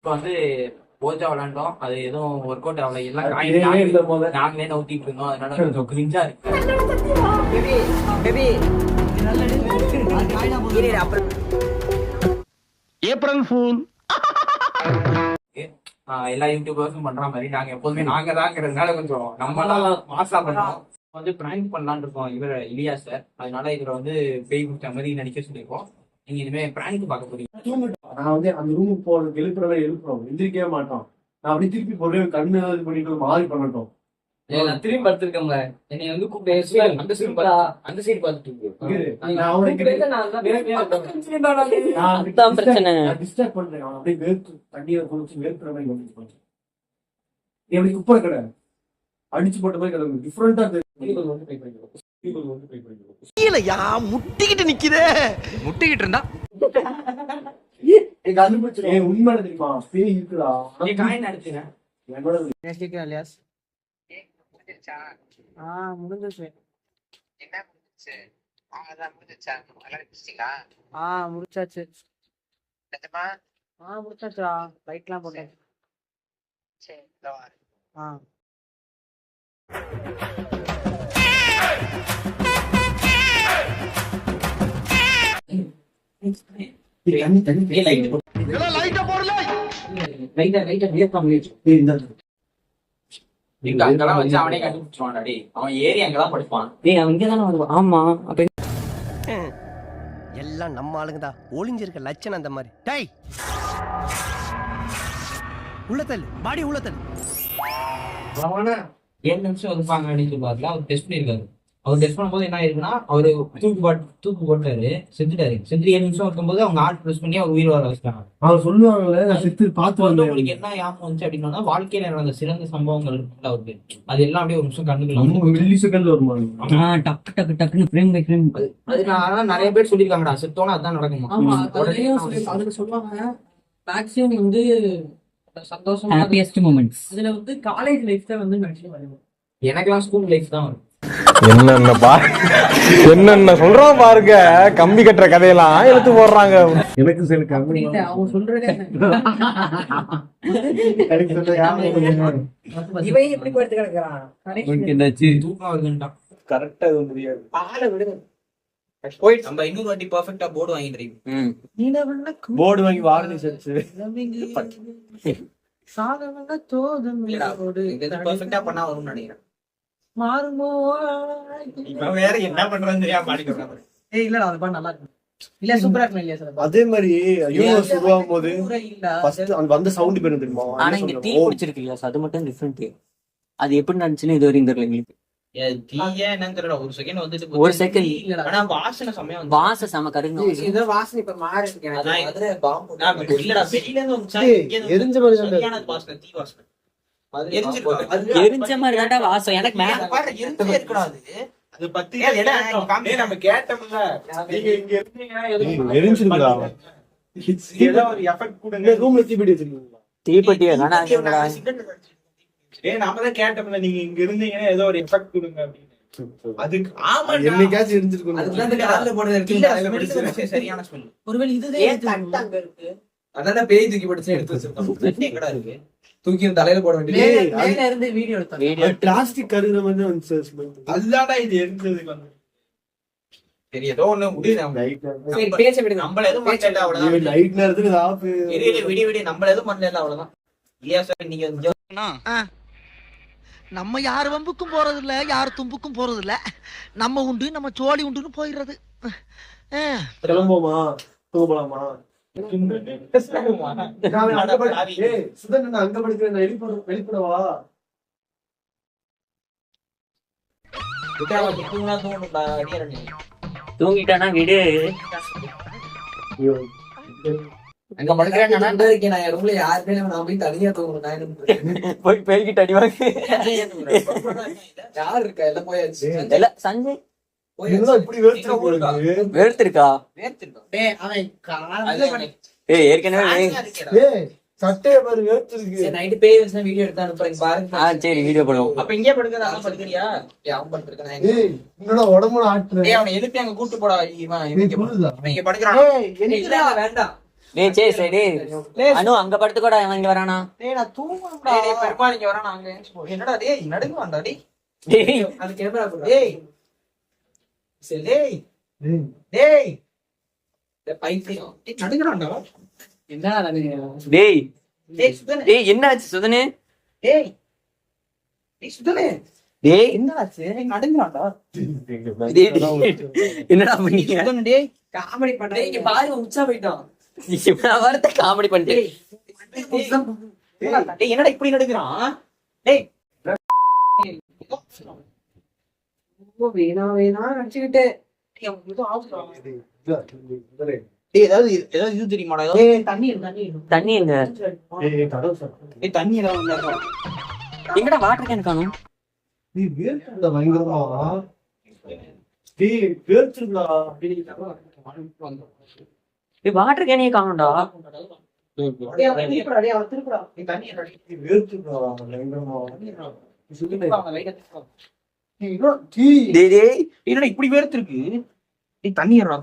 இப்போ வந்து போஜா விளையாண்டோம், அது எதுவும் ஒர்க் அவுட் ஆகல. எல்லாம் நாங்களே நோட்டிட்டு இருந்தோம், அதனால கொஞ்சம் கிரிஞ்சா இருக்கு. April fool. எல்லா யூடியூபர்ஸும் பண்ற மாதிரி நாங்க எப்போதுமே நாங்க தாங்கிறதுனால கொஞ்சம் நம்மளாம் மாசா பண்ணோம். வந்து பிராங்க் பண்ணலான்னு இருக்கோம் இவர் இலியா சார். அதனால இதுல வந்து பேய் குடிச்ச மாதிரி நடிக்க சொல்லியிருக்கோம். நீங்க இனிமே பிராங்க் பார்க்க போறீங்க. நான் வந்து அந்த ரூமுக்கு போறதுக்கு எழுப்புறோம், எந்திரிக்கவே மாட்டோம். நான் அப்படி திருப்பி போடுவேன், கண்ணு இது பண்ணிட்டு மாறி பண்ணட்டும். நான் திரும்பி படுத்திருக்கேன். என்னை வந்து கூப்பிட்டு அந்த சைடு பார்த்துட்டு டிஸ்டர்ப் பண்றேன். அவன் அப்படியே வேர்த்து தண்ணியை குளிச்சு வேர்க்கிற மாதிரி பண்ணிட்டு எப்படி குப்பை கடை அடிச்சு போட்ட மாதிரி கிடக்கு. டிஃபரெண்டா முட்டிக்கிட்டு நிக்குதே. முட்டிக்கிட்டு இருந்தா உண்மை தெரியுமா? பேய் இருக்குடா. காயின் அடிச்சுங்க. முடிஞ்சிச்சு. என்ன முடிஞ்சிச்சு? அதான் முடிஞ்சிச்சா? முடிச்சிட்டீங்களா? முடிச்சாச்சு. நிஜமா? முடிச்சாச்சுடா. லைட்லாம் போட்டேன். சரி, இதோ வரேன். அங்கெல்லாம் வச்சு அவனே கண்டுபிடிச்சிருவான். அவன் ஏறி அங்கதான் படிப்பான். அவன் இங்கதானே வருவான். ஆமா, அப்ப எல்லாம் நம்ம ஆளுங்கதா. ஒளிஞ்சிருக்க லட்சணம் அந்த மாதிரி. டேய், உள்ளத்தல் பாடி உள்ளத்தல். 7 நிமிஷம் இருப்பாங்க அப்படின்னு சொல்லுவாருல, அவர் டெஸ்ட் பண்ணிருக்காரு. அவர் டெஸ்ட் பண்ணும்போது என்ன ஆயிருக்குன்னா, அவரு தூக்கு போட்டாரு, செத்துட்டாரு. செத்து 7 நிமிஷம் இருக்கும்போது அவங்க ஆர்ட் ப்ரெஸ் பண்ணி அவர் உயிர் வர வச்சிட்டாங்க. அவர் சொல்லுவாங்கல்ல, நான் செத்து பார்த்து வந்தேன். உங்களுக்கு என்ன ஞாபகம் வந்துச்சு அப்படின்னா, வாழ்க்கையில நடந்த சிறந்த சம்பவங்கள் இருக்குல்ல அவருக்கு, அது எல்லாம் அப்படியே ஒரு நிமிஷம் கண்டுக்கலாம். மில்லி செகண்ட்ல வருமா? டக்கு டக்கு டக்குன்னு ஃப்ரேம் பை ஃப்ரேம். அது நான் நிறைய பேர் சொல்லியிருக்காங்கடா, செத்தோன்னா அதான் நடக்குமா. அதுல சொல்லுவாங்க மேக்ஸிமம் வந்து சந்தோஷம், ஹாப்பியஸ்ட் மொமெண்ட்ஸ். அதுல வந்து காலேஜ் லைஃப் தான் வந்து மேக்ஸிமம் வரும். எனக்கெல்லாம் ஸ்கூல் லைஃப் தான் வரும். என்னென்ன சொல்றோம் பாருங்க. கம்பி கட்டுற கதையெல்லாம் எடுத்து போடுறாங்க. எனக்கு அவன் சொல்றதே இவன் எப்படி படுத்து கிடக்குறான்? தூக்கம் வருதுன்ட்டான். கரெக்டா இது முடியாது. ஆளை விடுங்க. போயிட்டு நம்ம இன்னொரு வாட்டி பெர்ஃபெக்ட்டா போர்டு வாங்கிடுறீங்க. போர்டு வாங்கி வார்னிஷ் அடிச்சு பெர்ஃபெக்ட்டா பண்ணா வரும்னு நினைக்கிறேன். மாறுமோ வேற என்ன பண்றதுன்னு தெரியாம மாட்டிக்கிறாங்க. இல்லடா, அது பண்ண நல்லா இருக்கு. இல்ல சூப்பரா இருக்கு. இல்லையா சார்? அதே மாதிரி யூனிவர்ஸ் உருவாகும் போது ஃபர்ஸ்ட் அந்த வந்த சவுண்ட் பேர் தெரியுமா? ஆனா இங்க தீ பிடிச்சிருக்கு இல்லையா, அது மட்டும் டிஃபரெண்ட். அது எப்படி நடந்துச்சுன்னு இது வரைக்கும் தெரியல எங்களுக்கு. தீயே என்னன்னு தெரியல. ஒரு செகண்ட் வந்துட்டு ஒரு செகண்ட். ஆனா வாசனை செமையா வந்து வாசனை செம கருங்க. இது வாசனை இப்ப மாறி இருக்கு. அது பாம்பு இல்லடா, வெளியில இருந்து வந்துச்சா? எரிஞ்ச மாதிரி தான் சரியான வாசனை, தீ வாசனை. எரிஞ்ச மாதிரி தான்டா வாசம். எனக்கு மேல பாரு எரிஞ்சே இருக்கக்கூடாது. அது பத்தி நம்ம கேட்டோம்ல, நீங்க இங்க இருந்தீங்கன்னா எரிஞ்சிருக்கா? ஏதோ ஒரு எஃபெக்ட் கொடுங்க. ரூம்ல தீப்பெட்டி வச்சிருக்கீங்களா? தீப்பெட்டி வேணா நாம தான் கேட்டோம்ல, நீங்க இங்க இருந்தீங்கன்னா ஏதோ ஒரு எஃபெக்ட் கொடுங்க அப்படின்னு. அதுக்கு ஆமா, என்னைக்காச்சும் எரிஞ்சிருக்கும். அதுதான் கால்ல போடுறது சரியான ஸ்மெல். ஒருவேளை இதுதான் அங்க இருக்கு. அதான் பேய் தூக்கி போட்டு எடுத்து வச்சிருக்கோம். எங்கடா இருக்கு? தூக்கி தலையில போட வேண்டியது. மேல இருந்து வீடியோ எடுத்தோம். பிளாஸ்டிக் கருகிற மாதிரி தான் வந்து ஸ்மெல். அதுதான்டா இது எரிஞ்சதுக்கு வந்து. சரி, ஏதோ ஒண்ணு முடியுது. சரி, பேச விடுங்க. நம்மள எதுவும் பண்ணல அவ்வளவுதான். நைட் நேரத்துக்கு ஆஃப் விடிய நம்மள எதுவும் பண்ணல அவ்வளவுதான். இல்லையா சார்? நீங்க நம்ம யார் வம்புக்கும் போறது இல்ல, யார் தும்புக்கும் போறது இல்ல. நம்ம உண்டு, நம்ம சோழி உண்டுன்னு போயிடுறது. கிளம்போமா? தூங்கலாமா? சுதன் அங்க படிக்கிறேன், வெளிப்படவா? தூங்கிட்டானா வீடு அங்க படுக்கிறேன். யாருமே நான் போய் தனியா தூங்கணும். போய் பேய்கிட்ட அடிவாங்க. யாரு இருக்கா? எல்லாம் போயாச்சு. சஞ்சய் இப்படி வேர்த்திருக்கா? ஏற்கனவே சட்டைய பாரு வேர்த்திருக்கு. நைட்டு பேய் வச்சு வீடியோ எடுத்தானு பாருங்க. சரி, வீடியோ பண்ணுவோம். அப்ப இங்கே படுக்கிறதா படுக்கிறியா? அவன் படுத்திருக்கான். என்னோட உடம்புல ஆட்டுறேன். அவனை எழுப்பி அங்க கூட்டு போடா. இங்க படுக்கிறான். வேண்டாம். டேய் சே சே டேய் அனு அங்க படுத்து கூட அவன் இங்க வரானா? டேய் நான் தூங்குறேன்டா. டேய் பெருமாள் இங்க வரான் அங்க ஏஞ்சி போ. என்னடா டேய் நடுங்க வாடா டேய். டேய் அது கேமரா போடு. டேய் சரி டேய் டேய் டேய் பைத்தியம். டேய் நடுங்கறான்டா. என்னடா நடக்குது? டேய் டேய் சுதனே. டேய் என்ன ஆச்சு சுதனே? டேய் டேய் சுதனே. டேய் என்னடாச்சு? டேய் நடுங்கறான்டா. டேய் என்னடா பண்ணீங்க? சுதனே டேய் காமெடி பண்றேன். டேய் இங்க பாரு உச்சா போய்ட்டான். இவன் வரத காமெடி பண்ணிட்டு. டேய் என்னடா இப்படி நடுங்கறான்? டேய் ரொம்ப வேணா நினைச்சுக்கிட்டு டேய் ஏதாவது இது தெரியுமாடா? தண்ணி தண்ணி எங்க? டேய் தண்ணி ஏதாவது இருந்தா எங்கடா வாட்டர் கேன் காணோம்? டேய் வேர்க்குடா பயங்கரமா. டேய் வேர்க்குடா. டேய் வாட்டர் கேனே காணோம்டா. திருப்படா. டேய் தண்ணி ஏதாவது வேர்க்குடா பயங்கரமா. டேய் டேய் என்னடா இப்படி வேர்த்து இருக்கு? டேய் தண்ணி ஏறா.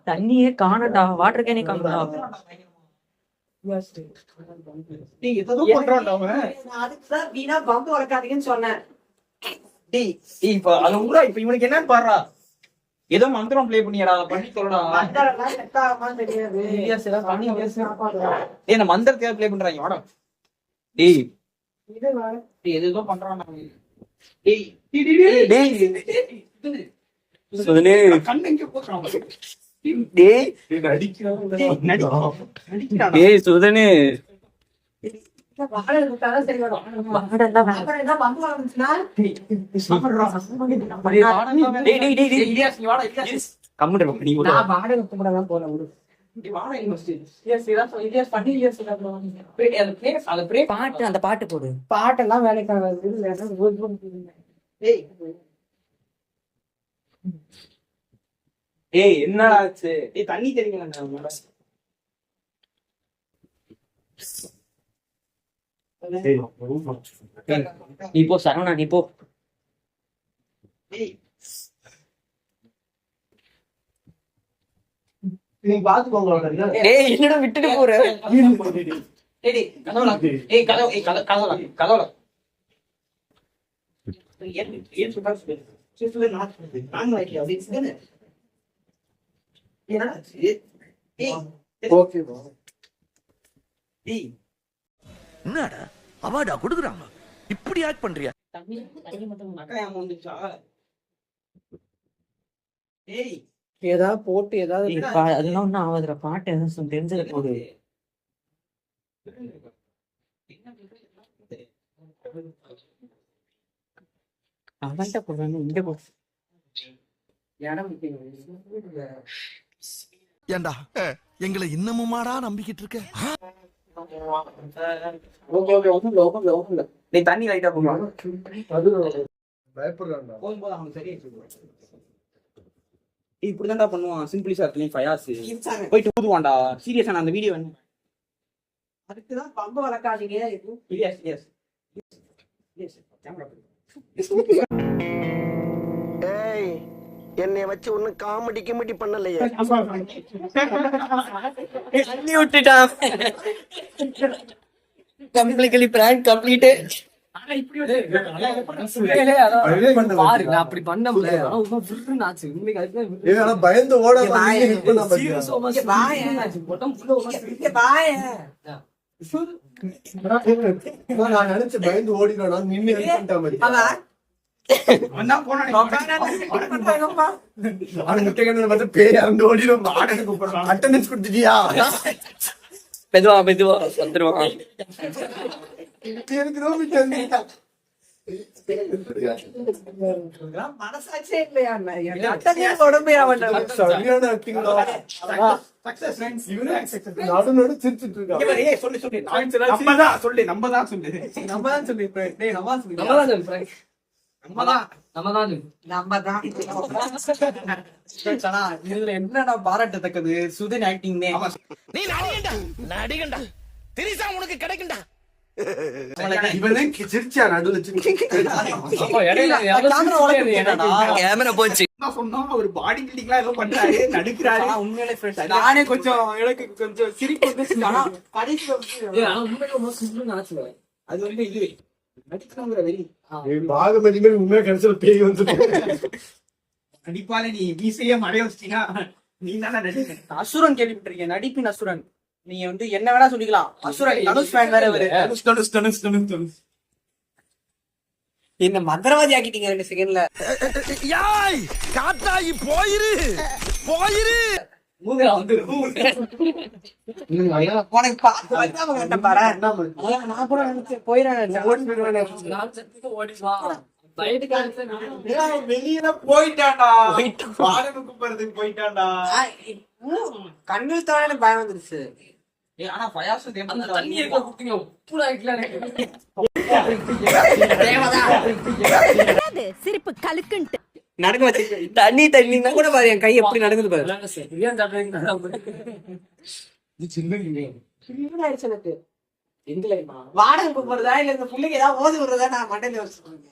தண்ணியே காணோம்டா. வாட்டர் கேனே காணோம்டா. டேய் ஏதோ பண்றான்டா அவன். நான் அதுக்குதான் வீணா பம்பு வளர்க்காதீங்கன்னு சொன்னேன். டேய் இப்ப அது உங்கடா இப்ப இவனுக்கு என்னன்னு பாருடா. ஏதோ மந்திரம் ப்ளே பண்ணியடா அதை பண்ணி சொல்லடா. மந்தரெல்லாம் set ஆகுமான்னு தெரியாது. டேய் இந்த மந்திரத்தை ப்ளே பண்றாங்க வாடா. டேய் இது வா. டேய் ஏதோ பண்றான்டா அவன். டேய் டேய் டேய் சுதனே கண்ணு எங்க போறான்? டேய் நடிக்கிறான். டேய் சுதனே இந்த வாழை விட்டாதான் சரி வரும். வாடெல்லாம் அப்புறம் என்ன பம்பு வளர்ந்துச்சுன்னா டேய் டேய் டேய் டேய் இலியாஸ் நீ வாடா இலியாஸ். கம்முடா நீ கூட. நான் வாடகை கும்பிடலாம் போல விடு. நீ வாடா யூனிவர்சிட்டி. அது பிரே பாட்டு அந்த பாட்டு போடு. பாட்டெல்லாம் வேலைக்காகாது. டேய் ஏய் என்னடா ஆச்சு? டேய் தண்ணி தெரியுங்களா? நீ போ சரவணா நீ போ. டேய் நீ பாத்துக்கோங்க. டேய் என்னடா விட்டுட்டு போற? டேய் கதவுல. ஏய் கதவுல. ஏன் சொல்றா சொல்லு. சொல்லு நான் லைக் அப்படி சொல்லு. என்னடா டேய் ஓகே பா. டேய் என்னடா அவார்டா கொடுக்குறாங்க இப்படி ஆக்ட் பண்றியா? தண்ணி மட்டும் அக்கா ஏன் வந்துச்சா? டேய் ஏதாவது போட்டு ஏதாவது அதெல்லாம் ஒண்ணும் ஆகாதுடா. பாட்டு எதுவும் தெரிஞ்சத போடு. அவன்கிட்ட போடுறாங்க இங்க போ. இடம் ஏண்டா எங்களை இன்னமுமாடா நம்பிக்கிட்டு இருக்க? ஓகே ஒண்ணும் இல்ல. டேய் தண்ணி லைட்டா போடுறா. அது பயப்படுறான்டா. போகும்போது அவனுக்கு சரியாயிடுச்சு. இப்படிதான்டா பண்ணுவான் சிம்பிளி சார் ஃபயாஸ் போயிட்டு ஊதுவான்டா. சீரியஸா நான் அந்த வீடியோ வேணும். அதுக்குதான் பம்பு வளர்க்காதீங்க. இலியாஸ் கேமரா ஏய் என்னை வச்சு ஒன்னும் காமெடி பண்ணலையே. தண்ணி விட்டுட்டான். Completely prank completed. பாரு நான் அப்படி பண்ணல. ஆச்சு இன்னைக்கு அதுக்கு ஏய் ஆனா பயந்து ஓட நான் நினைச்சு பயந்து ஓடிடுவேன். நின்னு help பண்ணிட்டா மாதிரி. அவன் முட்டைக்கண்ணு பார்த்து பேய் அங்க ஓடிடும். ஆடனை கூப்பிடுறான். அட்டெண்டன்ஸ் கொடுத்துட்டியா? மெதுவா வந்துருவான். எனக்கு ரொம்ப மனசாட்சியே இல்லையா? உடம்பே சரியான acting தான். நடு நடு சிரிச்சிட்டு இருக்கான். சொல்லு நம்ம தான் சொல்லு. இதுல என்னடா பாராட்டத்தக்கது சுதன் ஆக்டிங். நீ நடிகண்டா திரிசா உனக்கு கிடைக்கும்டா. இவன் சிரிச்சா நடுவில் கேமரா போச்சு. சொன்னோம் ஒரு பாடி பில்டிங்லாம் ஏதோ பண்றாரு நடுக்கிறாரு. உண்மையிலே ஃப்ரெஷ். நானே கொஞ்சம் எனக்கு கொஞ்சம் சிரிப்பு வந்துச்சு. ஆனா கடைசியில வந்து உண்மையிலே ரொம்ப சிம்பிள் நினைச்சு. அது வந்து இது நடிக்கணுங்கிற வெறி. பாகமதி மாதிரி உண்மையா கிடைச்சல பேய் வந்து நடிப்பால நீ வீசையே மறைய வச்சிட்டீங்கன்னா நீ தானே நடிக்க. அசுரன் கேள்விப்பட்டிருக்கேன், நடிப்பின் அசுரன். நீங்க வந்து என்ன வேணா சொல்லிக்கலாம். அசுரன் தனுஷ் ஃபேன் வேற இவரு. என்ன மந்திரவாதி ஆக்கிட்டீங்க 2 செகண்ட்ல. காத்தாயி போயிரு போயிரு. மூங்கல வந்து உனக்கு பார்த்து வந்தாம கட்ட பாரு. நான் கூட நினைச்சேன் போயிடுறேன். வெளியில போயிட்டான்டா. பாடகு கூப்பிடுறதுக்கு போயிட்டான்டா. கண்ணில் தானே பயம் வந்துருச்சு. ஆனா பயாசு சிரிப்பு கலுக்குன்ட்டு நடக்க வச்சு தண்ணி தண்ணின்னா கூட பாரு என் கை எப்படி நடக்குது பாரு. வாடகை போறதா இல்ல இந்த பிள்ளைக்கு ஏதாவது ஓது விடுறதா நான் மண்டையில வச்சுருக்கேன்.